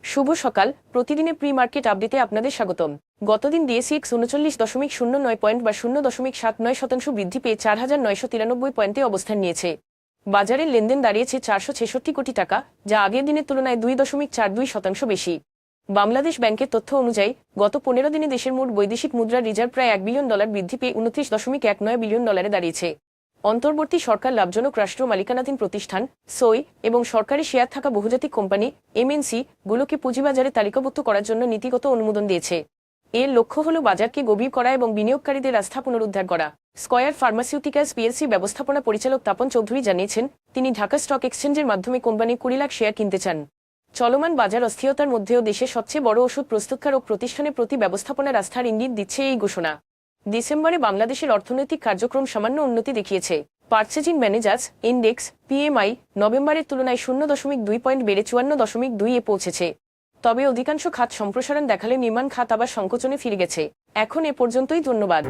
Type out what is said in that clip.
শুভ সকাল। প্রতিদিনের pre market আপডেটে আপনাদের স্বাগতম। গতদিন ডিএসইএক্স 39.09 পয়েন্ট বা 0.79% বৃদ্ধি পেয়ে 4,993 পয়েন্টে অবস্থান নিয়েছে। বাজারের লেনদেন দাঁড়িয়েছে 466 কোটি টাকা, যা আগের দিনের তুলনায় 2.42% বেশি। বাংলাদেশ ব্যাংকের তথ্য অনুযায়ী গত 15 দিনে দেশের মোট বৈদেশিক মুদ্রার রিজার্ভ প্রায় $1 বিলিয়ন বৃদ্ধি পেয়ে 29.19 বিলিয়ন ডলারে দাঁড়িয়েছে। অন্তর্বর্তী সরকার লাভজনক রাষ্ট্র মালিকানাধীন প্রতিষ্ঠান সই এবং সরকারি শেয়ার থাকা বহুজাতিক কোম্পানি এমএনসি গুলোকে পুঁজিবাজারে তালিকাভুক্ত করার জন্য নীতিগত অনুমোদন দিয়েছে। এর লক্ষ্য হল বাজারকে গভীর করা এবং বিনিয়োগকারীদের আস্থা পুনরুদ্ধার করা। স্কয়ার ফার্মাসিউটিক্যালস পিএলসি ব্যবস্থাপনা পরিচালক তাপন চৌধুরী জানিয়েছেন, তিনি ঢাকা স্টক এক্সচেঞ্জের মাধ্যমে কোম্পানির 20 লাখ শেয়ার কিনতে চান। চলমান বাজার অস্থিরতার মধ্যেও দেশের সবচেয়ে বড় ওষুধ প্রস্তুতকারক প্রতিষ্ঠানের প্রতি ব্যবস্থাপনার আস্থার ইঙ্গিত দিচ্ছে এই ঘোষণা। ডিসেম্বরে বাংলাদেশের অর্থনৈতিক কার্যক্রম সামান্য উন্নতি দেখিয়েছে। পার্চেজিং ম্যানেজার্স ইন্ডেক্স পিএমআই নভেম্বরের তুলনায় 0.2 পয়েন্ট বেড়ে 54.2-এ পৌঁছেছে। তবে অধিকাংশ খাত সম্প্রসারণ দেখালে নির্মাণ খাত আবার সংকোচনে ফিরে গেছে। এখন এ পর্যন্তই, ধন্যবাদ।